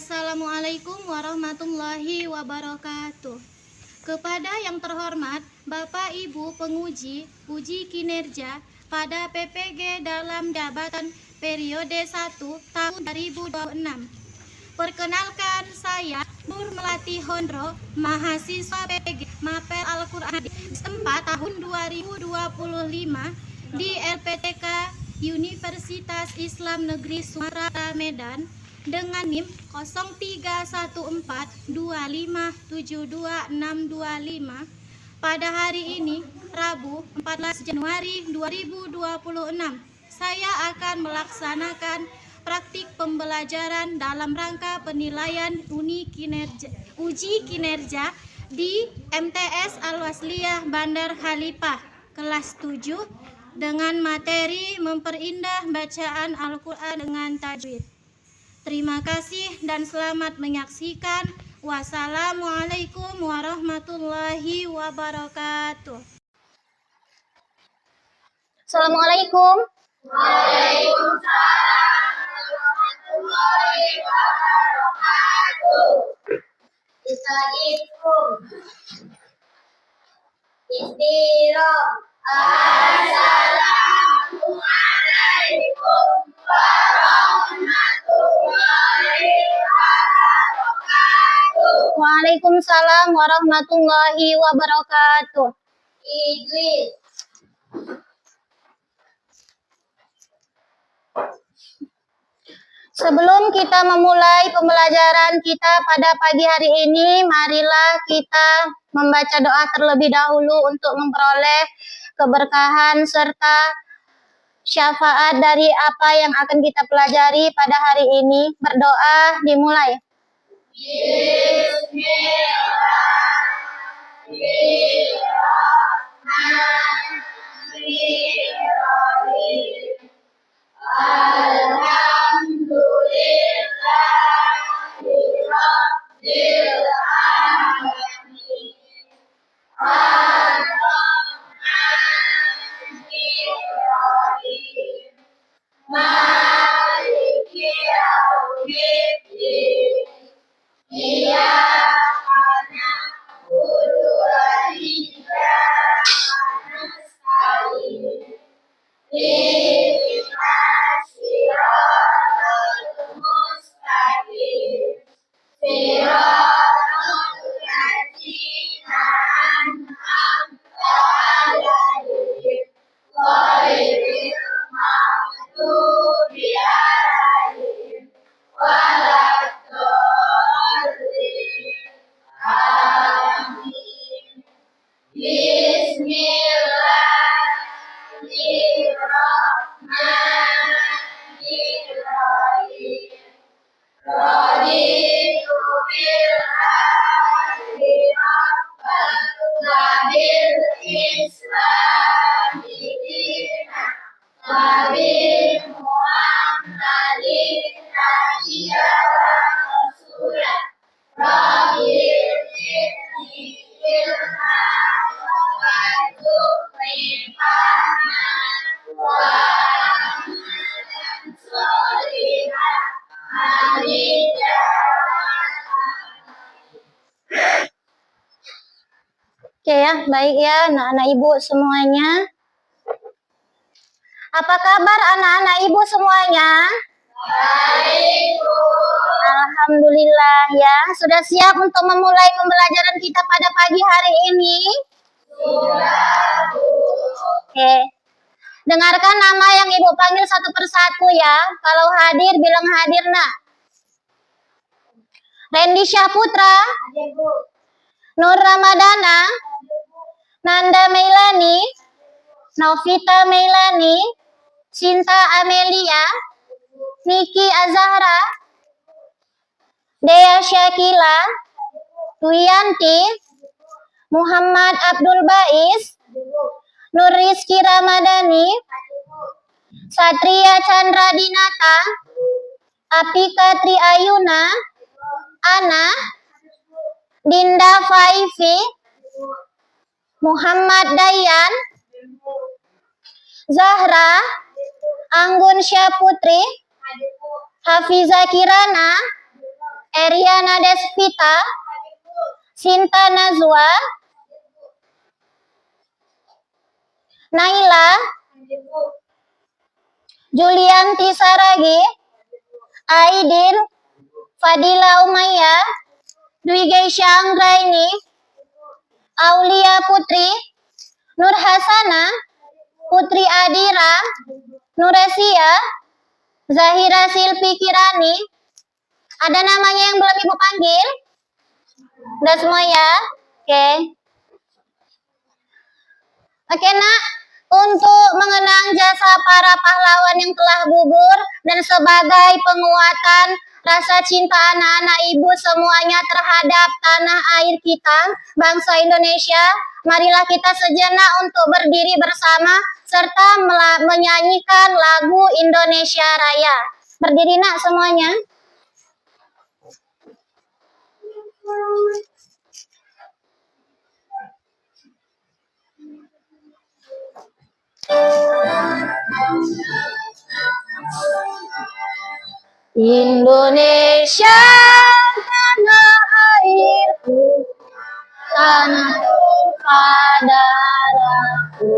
Assalamualaikum warahmatullahi wabarakatuh. Kepada yang terhormat Bapak Ibu penguji uji kinerja pada PPG dalam jabatan periode 1 tahun 2026. Perkenalkan, saya Nur Melati Hondro, mahasiswa PPG Mapel Al-Quran 4 tahun 2025 di LPTK Universitas Islam Negeri Sumatera Medan dengan NIM 031425722625 pada hari ini, Rabu 14 Januari 2026. Saya akan melaksanakan praktik pembelajaran dalam rangka penilaian uji kinerja di MTS Al-Wasliyah Bandar Khalifah kelas 7 dengan materi memperindah bacaan Al-Quran dengan tajwid. Terima kasih dan selamat menyaksikan. Wassalamualaikum warahmatullahi wabarakatuh. Assalamualaikum. Waalaikumsalam warahmatullahi wabarakatuh. Assalamualaikum. Assalamualaikum warahmatullahi wabarakatuh. Waalaikumsalam warahmatullahi wabarakatuh. Idris. Sebelum kita memulai pembelajaran kita pada pagi hari ini, marilah kita membaca doa terlebih dahulu untuk memperoleh keberkahan serta syafaat dari apa yang akan kita pelajari pada hari ini. Berdoa dimulai. Bismillahirrahmanirrahim. Alhamdulillahirabbil alamin. Ar-Rahmanir-Rahim. Maliki yaumiddin. Iyyaka na'budu wa iyyaka nasta'in. Ihdinas siratal mustaqim. Siratal ladzina an'amta 'alaihim ghairil maghdubi 'alaihim waladdallin. Amin. Bismillahirrahmanirrahim. Raditu billahi rabban wa bil islami dinan wa bi Muhammadin nabiyyan wa rasulan. Rabbi Oke ya, baik ya anak-anak ibu semuanya. Apa kabar anak-anak ibu semuanya? Baik, Bu. Alhamdulillah ya. Sudah siap untuk memulai pembelajaran kita pada pagi hari ini? Sudah, Bu. Oke. Dengarkan nama yang ibu panggil satu persatu ya. Kalau hadir bilang hadir nak. Randy Syahputra, Hadir, Bu. Nur Ramadana, Nanda Meilani, Novita Meilani, Sinta Amelia, Niki Azahra, Dea Syakila, Wiyanti, Muhammad Abdul Bais, Nur Rizky Ramadhani, Satria Chandra Dinata, Apika Tri Ayuna, Ana, Dinda Faifi, Muhammad Dayan, Zahra, Anggun Syaputri, Hafiza Kirana, Eriana Despita, Sinta Nazwa, Naila, Julianti Saragi, Aidin, Fadila Umaya, Dwi Geisha Anggraini, Aulia Putri, Nur Hasana, Putri Adira, Nuresia, Zahira Silvi Kirani. Ada namanya yang belum Ibu panggil? Udah semua ya? Oke. Oke nak, untuk mengenang jasa para pahlawan yang telah gugur dan sebagai penguatan rasa cinta anak-anak ibu semuanya terhadap tanah air kita, bangsa Indonesia, marilah kita sejenak untuk berdiri bersama serta menyanyikan lagu Indonesia Raya. Berdiri nak semuanya. Indonesia tanah airku, tanah tumpah darahku.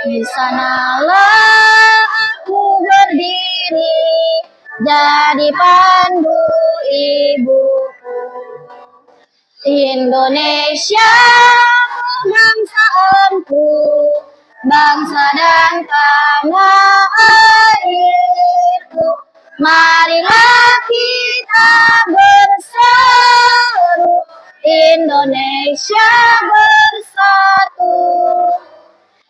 Di sanalah aku berdiri, jadi pandu ibuku. Indonesia bangsaanku, bangsa dan tanah airku. Marilah kita berseru, Indonesia bersatu.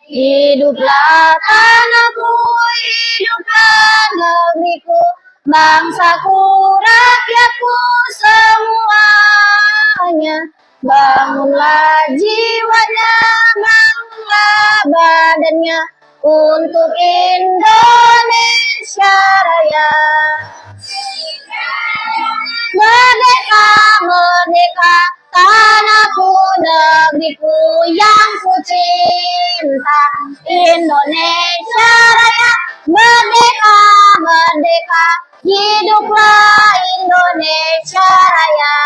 Hiduplah tanahku, hiduplah negeriku, bangsaku, rakyatku semuanya. Bangunlah jiwanya, bangunlah badannya untuk Indonesia Raya. Merdeka, merdeka, tanahku, negeriku yang ku cinta. Indonesia Raya, merdeka, merdeka, hiduplah Indonesia Raya.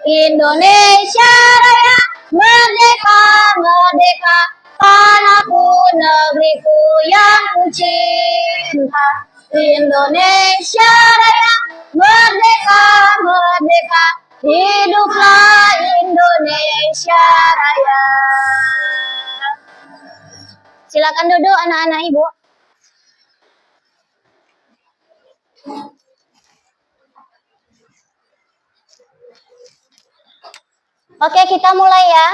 Indonesia Raya, merdeka, merdeka, tanahku, negeriku yang ku cinta. Indonesia Raya, merdeka, merdeka, hiduplah Indonesia Raya. Silakan duduk anak-anak ibu. Oke, kita mulai ya.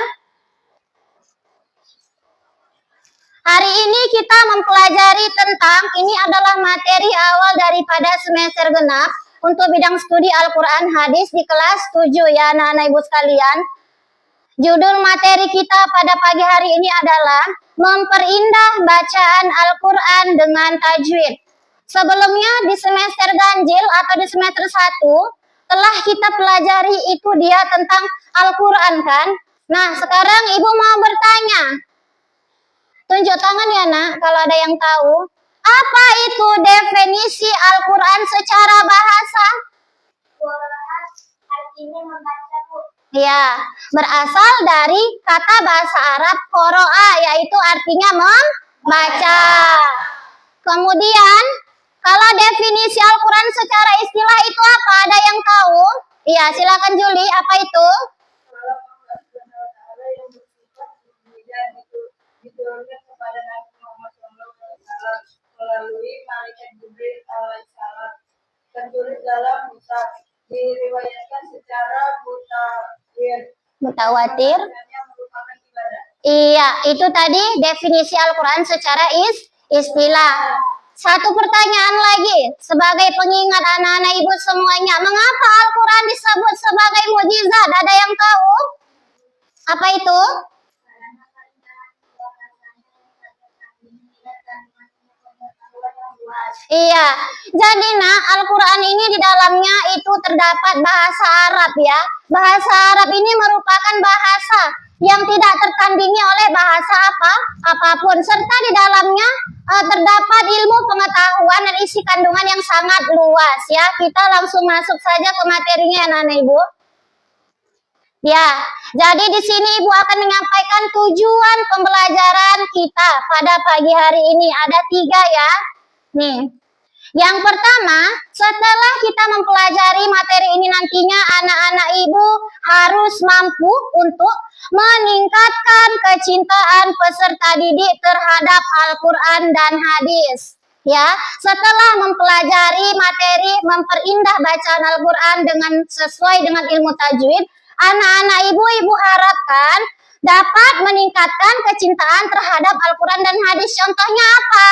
Hari ini kita mempelajari tentang, ini adalah materi awal daripada semester genap untuk bidang studi Al-Quran Hadis di kelas 7 ya anak-anak ibu sekalian. Judul materi kita pada pagi hari ini adalah memperindah bacaan Al-Quran dengan tajwid. Sebelumnya di semester ganjil atau di semester 1 telah kita pelajari itu dia tentang Al-Quran kan. Nah sekarang ibu mau bertanya. Tunjuk tangan ya nak kalau ada yang tahu. Apa itu definisi Al-Quran secara bahasa? Quran artinya membaca, Bu. Ya, berasal dari kata bahasa Arab qoro'a, yaitu artinya membaca. Kemudian, kalau definisi Al-Quran secara istilah itu apa? Ada yang tahu? Iya, silakan Juli, apa itu? Diturunkan kepada Nabi Muhammad SAW melalui malaikat Jibril alaihissalam. Tertulis dalam Mushaf, diriwayatkan secara Mutawatir. merupakan ibadah. Iya, itu tadi definisi Al-Quran secara istilah. Satu pertanyaan lagi, sebagai pengingat anak-anak ibu semuanya, mengapa Al-Quran disebut sebagai mukjizat? Ada yang tahu? Apa itu? Iya, jadi nak Al-Quran ini di dalamnya itu terdapat bahasa Arab ya. Bahasa Arab ini merupakan bahasa yang tidak tertandingi oleh bahasa apapun, serta di dalamnya terdapat ilmu pengetahuan dan isi kandungan yang sangat luas ya. Kita langsung masuk saja ke materinya ya Nana Ibu. Ya, jadi di sini Ibu akan menyampaikan tujuan pembelajaran kita pada pagi hari ini. Ada 3 ya. Nih, yang pertama, setelah kita mempelajari materi ini nantinya anak-anak Ibu harus mampu untuk meningkatkan kecintaan peserta didik terhadap Al-Quran dan hadis. Ya, setelah mempelajari materi memperindah bacaan Al-Quran dengan sesuai dengan ilmu tajwid, anak-anak Ibu harapkan dapat meningkatkan kecintaan terhadap Al-Quran dan hadis. Contohnya apa?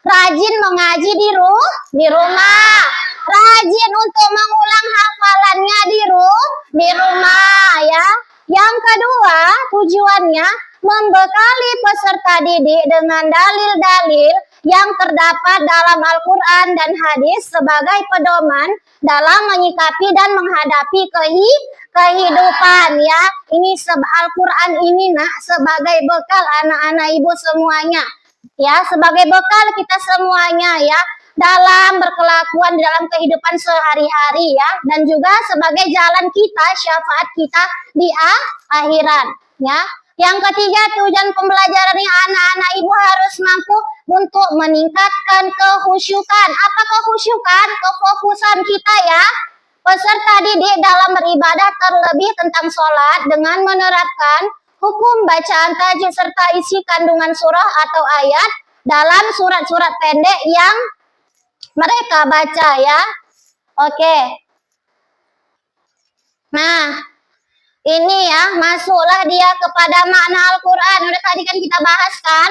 Rajin mengaji di rumah, rajin untuk mengulang hafalannya di rumah ya. Yang kedua, tujuannya membekali peserta didik dengan dalil-dalil yang terdapat dalam Al-Quran dan hadis sebagai pedoman dalam menyikapi dan menghadapi kehidupan ya. Ini Al-Quran ini nak sebagai bekal anak-anak Ibu semuanya. Ya, sebagai bekal kita semuanya ya dalam berkelakuan di dalam kehidupan sehari-hari ya, dan juga sebagai jalan kita, syafaat kita di akhirat ya. Yang ketiga, tujuan pembelajarannya anak-anak Ibu harus mampu untuk meningkatkan kehusyukan. Apa kehusyukan? Kefokusan kita ya. Peserta didik dalam beribadah, terlebih tentang sholat dengan menerapkan hukum bacaan tajwid serta isi kandungan surah atau ayat dalam surat-surat pendek yang mereka baca ya. Oke. Nah, ini ya, masuklah dia kepada makna Al-Quran. Udah tadi kan kita bahas kan?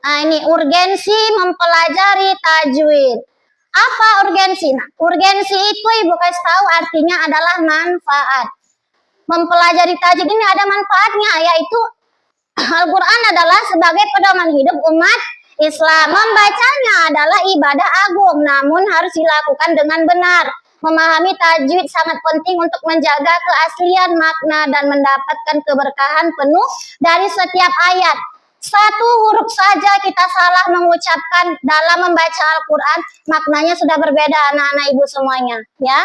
Nah, ini urgensi mempelajari tajwid. Apa urgensi? Nah, urgensi itu Ibu kasih tahu artinya adalah manfaat. Mempelajari tajwid ini ada manfaatnya, yaitu Al-Quran adalah sebagai pedoman hidup umat Islam. Membacanya adalah ibadah agung, namun harus dilakukan dengan benar. Memahami tajwid sangat penting untuk menjaga keaslian makna dan mendapatkan keberkahan penuh dari setiap ayat. Satu huruf saja kita salah mengucapkan dalam membaca Al-Quran, maknanya sudah berbeda anak-anak Ibu semuanya ya.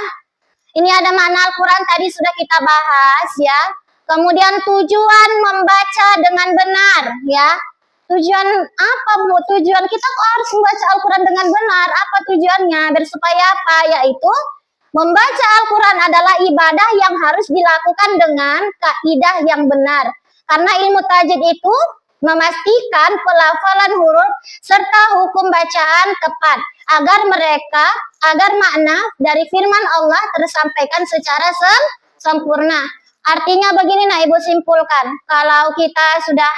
Ini ada makna Al-Quran tadi sudah kita bahas ya. Kemudian tujuan membaca dengan benar ya. Tujuan apa Bu? Tujuan kita kok harus membaca Al-Quran dengan benar? Apa tujuannya? Supaya apa? Yaitu membaca Al-Quran adalah ibadah yang harus dilakukan dengan kaidah yang benar. Karena ilmu tajwid itu memastikan pelafalan huruf serta hukum bacaan tepat agar makna dari firman Allah tersampaikan secara sempurna. Artinya begini nah Ibu simpulkan, kalau kita sudah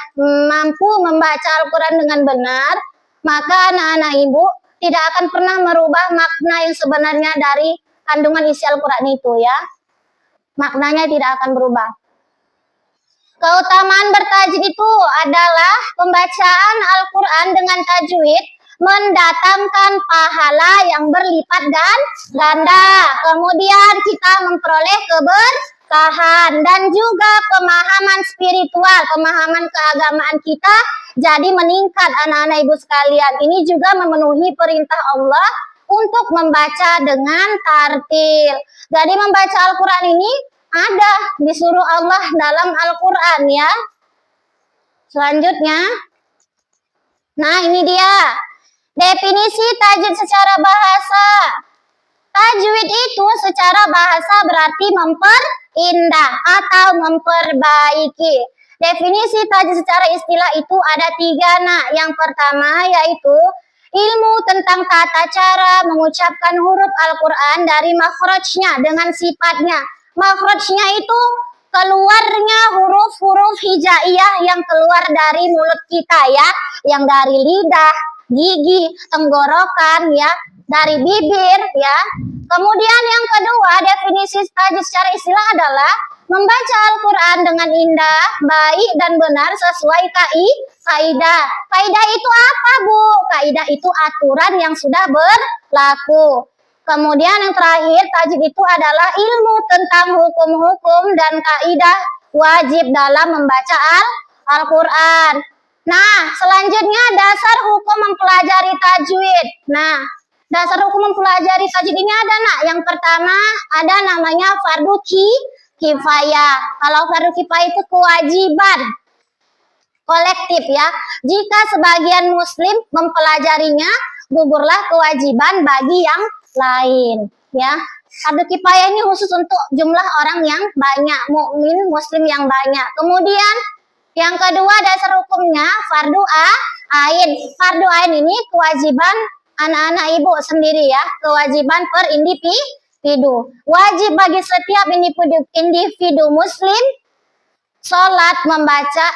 mampu membaca Al-Quran dengan benar, maka anak-anak Ibu tidak akan pernah merubah makna yang sebenarnya dari kandungan isi Al-Quran itu ya. Maknanya tidak akan berubah. Keutamaan bertajwid itu adalah pembacaan Al-Quran dengan tajwid mendatangkan pahala yang berlipat ganda. Kemudian kita memperoleh keberkahan dan juga pemahaman spiritual, pemahaman keagamaan kita jadi meningkat anak-anak Ibu sekalian. Ini juga memenuhi perintah Allah untuk membaca dengan tartil. Jadi membaca Al-Quran ini ada disuruh Allah dalam Al-Quran ya. Selanjutnya, nah ini dia definisi tajwid secara bahasa. Tajwid itu secara bahasa berarti memperindah atau memperbaiki. Definisi tajwid secara istilah itu ada 3 nak. Yang pertama yaitu ilmu tentang tata cara mengucapkan huruf Al-Quran dari makhrajnya dengan sifatnya. Makhrajnya itu keluarnya huruf-huruf hijaiyah yang keluar dari mulut kita ya, yang dari lidah, gigi, tenggorokan ya, dari bibir ya. Kemudian yang kedua, definisi tajwid secara istilah adalah membaca Al-Quran dengan indah, baik dan benar sesuai kaidah. Kaidah itu apa Bu? Kaidah itu aturan yang sudah berlaku. Kemudian yang terakhir, tajwid itu adalah ilmu tentang hukum-hukum dan kaidah wajib dalam membaca Al-Quran. Nah, selanjutnya dasar hukum mempelajari tajwid. Nah, dasar hukum mempelajari tajwid ini ada nak. Yang pertama ada namanya fardu kifayah. Kalau fardu kifayah itu kewajiban kolektif ya. Jika sebagian muslim mempelajarinya, gugurlah kewajiban bagi yang lain ya. Fardu kifayah ini khusus untuk jumlah orang yang banyak, mukmin muslim yang banyak. Kemudian yang kedua dasar hukumnya fardu ain. Fardu ain ini kewajiban anak-anak ibu sendiri ya, kewajiban per individu. Wajib bagi setiap individu muslim sholat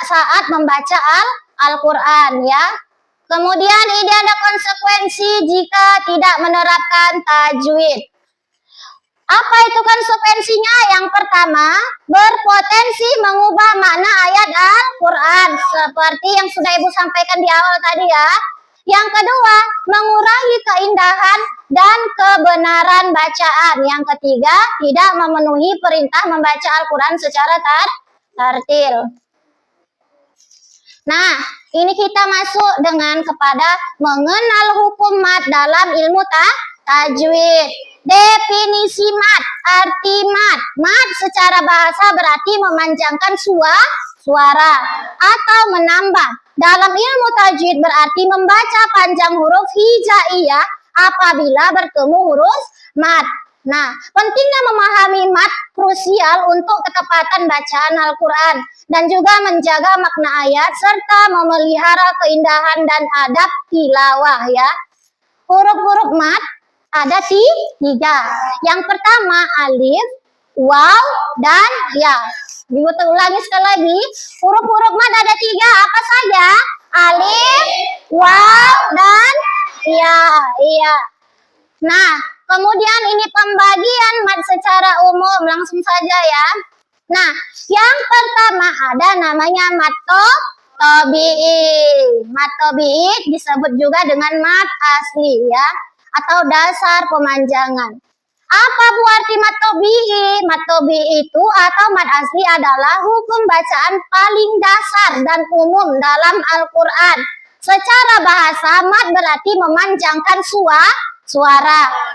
saat membaca Al-Quran ya. Kemudian ini ada konsekuensi jika tidak menerapkan tajwid. Apa itu konsekuensinya? Yang pertama, berpotensi mengubah makna ayat Al-Quran seperti yang sudah Ibu sampaikan di awal tadi ya. Yang kedua, mengurangi keindahan dan kebenaran bacaan. Yang ketiga, tidak memenuhi perintah membaca Al-Quran secara tartil. Nah, ini kita masuk dengan kepada mengenal hukum mat dalam ilmu tajwid. Definisi mat, arti mat. Mat secara bahasa berarti memanjangkan suara atau menambah. Dalam ilmu tajwid berarti membaca panjang huruf hijaiyah apabila bertemu huruf mat. Nah, pentingnya memahami mat krusial untuk ketepatan bacaan Al-Quran dan juga menjaga makna ayat serta memelihara keindahan dan adab tilawah ya. Huruf-huruf mat ada tiga. Yang pertama alif, waw, dan ya. Ibu ulangi sekali lagi. Huruf-huruf mat ada tiga. Apa saja? Alif, waw, dan ya. Iya. Nah, kemudian ini pembagian mat secara umum. Langsung saja ya. Nah, yang pertama ada namanya mat tabi'i. Mat tabi'i disebut juga dengan mat asli ya, atau dasar pemanjangan. Apa bu arti mat tabi'i? Mat tabi'i itu atau mat asli adalah hukum bacaan paling dasar dan umum dalam Al-Quran. Secara bahasa, mat berarti memanjangkan suara.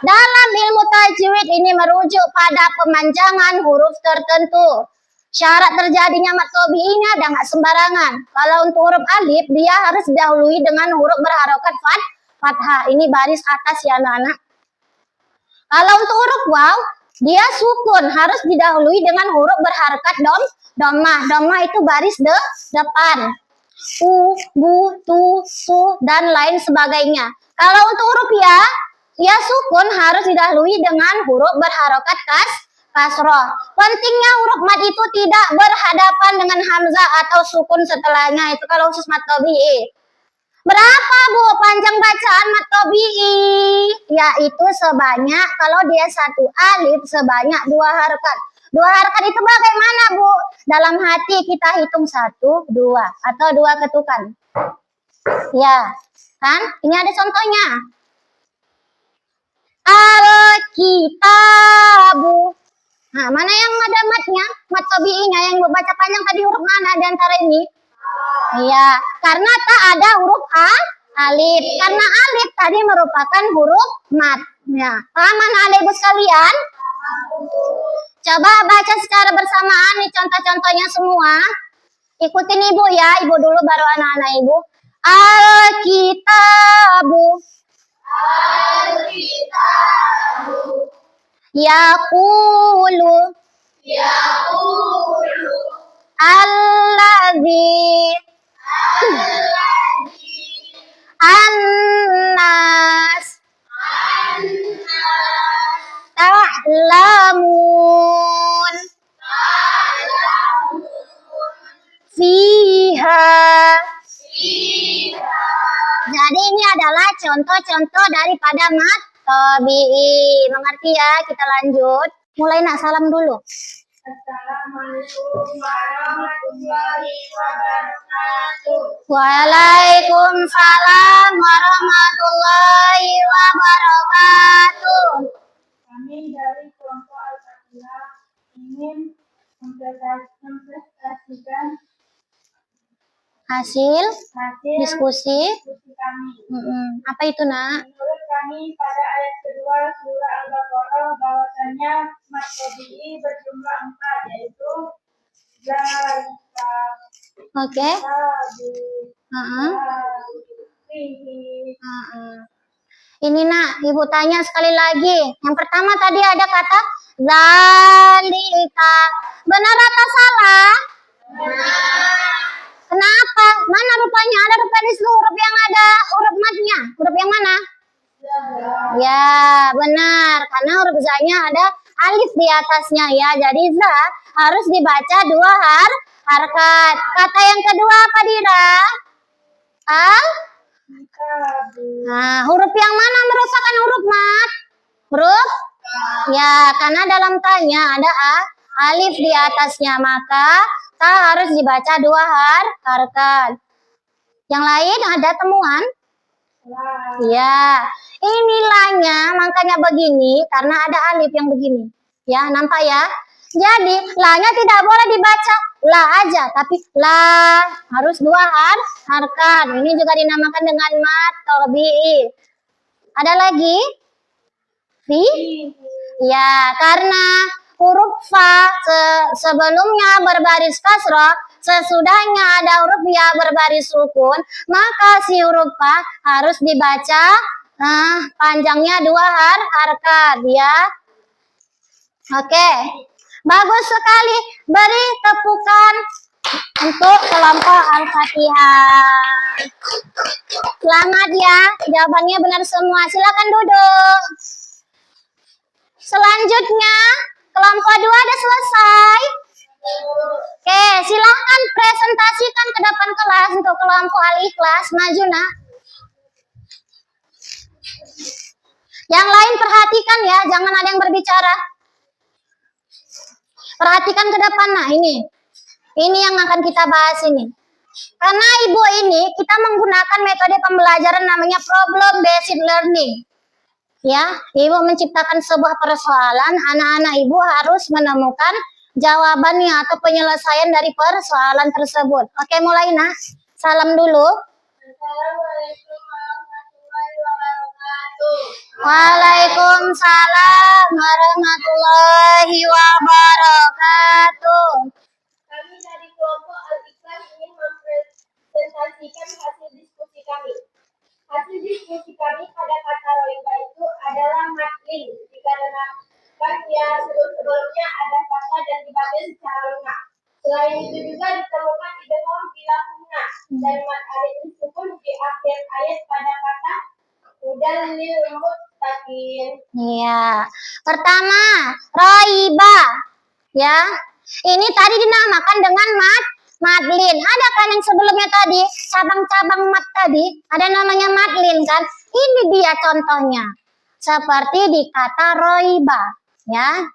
Dalam ilmu tajwid ini merujuk pada pemanjangan huruf tertentu. Syarat terjadinya mat tabi'i ini ada nggak sembarangan. Kalau untuk huruf alif, dia harus didahului dengan huruf berharokat fathah. Ini baris atas ya anak-anak. Kalau untuk huruf waw, dia sukun, harus didahului dengan huruf berharokat domah. Domah itu baris depan. U, bu, tu, su, dan lain sebagainya. Kalau untuk huruf ya sukun harus didahului dengan huruf berharokat kasroh. Pentingnya huruf mat itu tidak berhadapan dengan hamzah atau sukun setelahnya. Itu kalau khusus mat tabi'i. Berapa bu panjang bacaan mat tabi'i? Yaitu sebanyak, kalau dia satu alif sebanyak 2 harokat. 2 harokat itu bagaimana bu? Dalam hati kita hitung 1, 2 atau 2 ketukan. Ya, kan? Ini ada contohnya. Al-kitabu. Nah, mana yang ada matnya? Mat tabi'inya yang baca panjang tadi huruf mana di antara ini? Iya, karena tak ada huruf alif. Karena alif tadi merupakan huruf mat. Ya, paham anak ibu sekalian? Coba baca secara bersamaan nih contoh-contohnya semua. Ikutin ibu ya, ibu dulu baru anak-anak ibu. Al-kitabu. Al-kitabu. Yaqulu. Yaqulu. Alladzi. Alladzi. Annas. Annas. Ta'lamun. Ta'lamun. Fiha. Fiha. Jadi ini adalah contoh-contoh daripada mat tabi'i. Mengerti ya? Kita lanjut. Mulai nak salam dulu. Assalamualaikum warahmatullahi wabarakatuh. Waalaikumsalam warahmatullahi wabarakatuh. Kami dari kelompok Al-Fatihah ingin mempresentasikan hasil hasil diskusi. diskusi kami. Apa itu, Nak? Menurut kami pada ayat kedua surah Al-Baqarah bahwasanya mat tabi'i berjumlah 4, yaitu zalika, Oke. tabi, Heeh. fihi. Ini, Nak, Ibu tanya sekali lagi. Yang pertama tadi ada kata zalika. Benar atau salah? Kenapa? Mana rupanya? Ada rupa di seluruh huruf yang ada huruf matnya. Huruf yang mana? Ya, benar. Karena huruf za-nya ada alif di atasnya ya. Jadi za harus dibaca 2 harkat. Kata yang kedua apa, Dira? Nah, huruf yang mana merupakan huruf mat? Huruf? Ya, karena dalam tanya ada alif di atasnya, maka ta harus dibaca 2 harkat. Yang lain ada temuan? Ya, ini la-nya makanya begini karena ada alif yang begini. Ya, nampak ya? Jadi, la-nya tidak boleh dibaca la aja, tapi la harus 2 harkat. Ini juga dinamakan dengan mat tabi'i. Ada lagi? Fi? Ya, karena huruf fa sebelumnya berbaris kasrah, sesudahnya ada huruf ya berbaris sukun, maka si huruf fa harus dibaca panjangnya 2 harkat ya. Oke. Bagus sekali. Beri tepukan untuk kelompok Al-Fatihah. Selamat ya. Jawabannya benar semua. Silakan duduk. Selanjutnya, kelompok 2 ada selesai. Oke, silahkan presentasikan ke depan kelas untuk kelompok Al-Ikhlas. Maju, Nak. Yang lain perhatikan ya, jangan ada yang berbicara. Perhatikan ke depan, Nak. Ini yang akan kita bahas ini. Karena Ibu ini, kita menggunakan metode pembelajaran namanya problem based learning. Ya, Ibu menciptakan sebuah persoalan, anak-anak Ibu harus menemukan jawabannya atau penyelesaian dari persoalan tersebut. Oke, mulai, Nak. Salam dulu. Assalamualaikum warahmatullahi wabarakatuh. Waalaikumsalam warahmatullahi wabarakatuh. Kami dari kelompok Al-Ikhlas ingin mempresentasikan hasil diskusi kami. Hasil diskusi kami pada kata roiba itu adalah matlin, dikarenakan ya sebelumnya ada kata dan dibaca secara lengkap. Selain itu juga ditemukan idgham bila huna dan mat alif sukun di akhir ayat pada kata hudal lil muttaqin. Iya. Pertama, roiba. Ya. Ini tadi dinamakan dengan madlin. Ada kan yang sebelumnya tadi, cabang-cabang mat tadi, ada namanya madlin kan? Ini dia contohnya. Seperti di kata roiba, ya.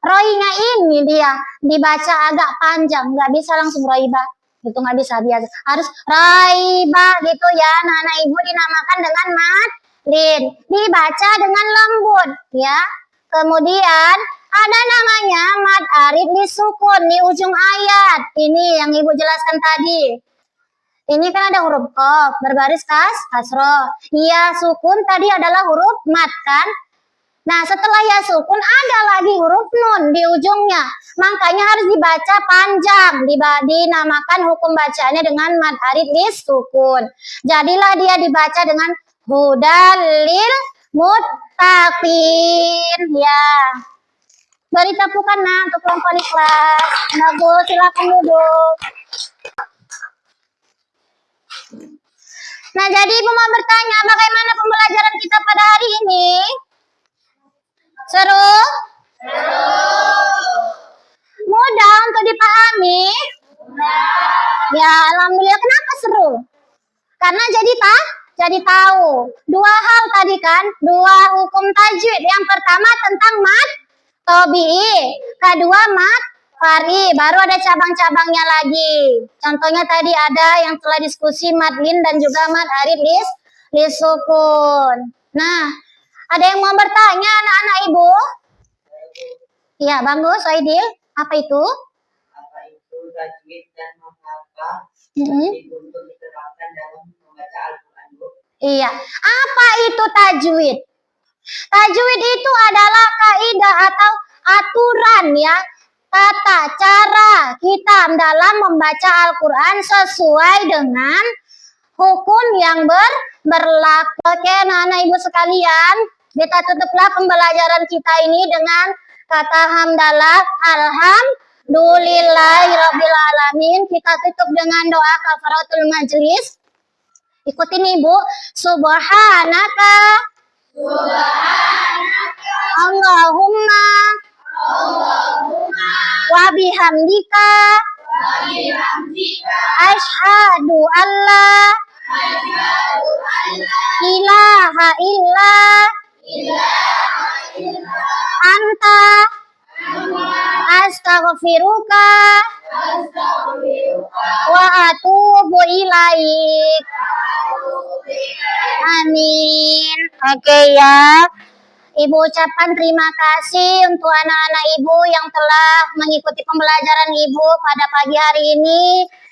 Roinya ini dia dibaca agak panjang, nggak bisa langsung roiba. Itu nggak bisa biasa. Harus roiba gitu ya. Anak-anak Ibu dinamakan dengan madlin. Dibaca dengan lembut, ya. Kemudian ada namanya mad arif disukun di ujung ayat. Ini yang Ibu jelaskan tadi. Ini kan ada huruf qaf berbaris kasroh. Ya sukun tadi adalah huruf mad kan. Nah setelah ya sukun ada lagi huruf nun di ujungnya. Makanya harus dibaca panjang. Dinamakan hukum bacaannya dengan mad arif disukun. Jadilah dia dibaca dengan hudalil muttaqin ya. Beri tepukan, Nak, untuk kelompok Al-Ikhlas. Bagus, silakan duduk. Nah, jadi Ibu mau bertanya, bagaimana pembelajaran kita pada hari ini? Seru? Mudah untuk dipahami? Ya, alhamdulillah. Kenapa seru? Karena jadi tahu. 2 hal tadi kan, 2 hukum tajwid. Yang pertama tentang mat tabi'i, kedua mat fari, baru ada cabang-cabangnya lagi. Contohnya tadi ada yang telah diskusi madlin dan juga mat arif lisukun. Nah, ada yang mau bertanya anak-anak Ibu? Iya, bagus, Aidil. Apa itu? tajwid dan mengapa Mm-mm. untuk diterapkan dalam membaca Al-Quran, Bu? Iya. Apa itu tajwid? Tajwid itu adalah kaidah atau aturan ya, tata cara kita dalam membaca Al-Quran sesuai dengan hukum yang berlaku. Oke, anak-anak ibu sekalian, kita tutuplah pembelajaran kita ini dengan kata hamdalah, alhamdulillahirabbil alamin. Kita tutup dengan doa kafaratul majlis. Ikutin ibu. Subhanaka Allahumma wa bihamdika asyhadu alla ilaha illa anta astaghfiruka wa atubu ilaik. Amin. Oke ya. Ibu ucapkan terima kasih untuk anak-anak ibu yang telah mengikuti pembelajaran ibu pada pagi hari ini.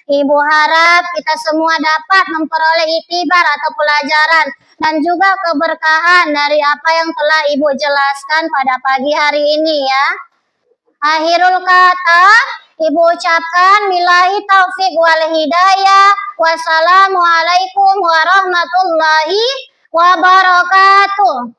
Ibu harap kita semua dapat memperoleh iktibar atau pelajaran dan juga keberkahan dari apa yang telah ibu jelaskan pada pagi hari ini ya. Akhirul kata, ibu ucapkan billahi taufik wal hidayah. Wassalamualaikum warahmatullahi wabarakatuh.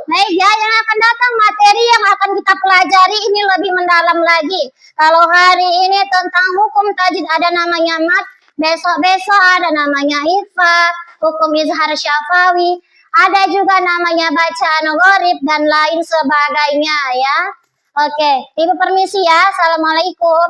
Baik ya, yang akan datang materi yang akan kita pelajari ini lebih mendalam lagi. Kalau hari ini tentang hukum tajwid ada namanya mat, besok-besok ada namanya ikhfa, hukum izhar syafawi, ada juga namanya bacaan gharib dan lain sebagainya ya. Oke, ibu permisi ya. Assalamualaikum.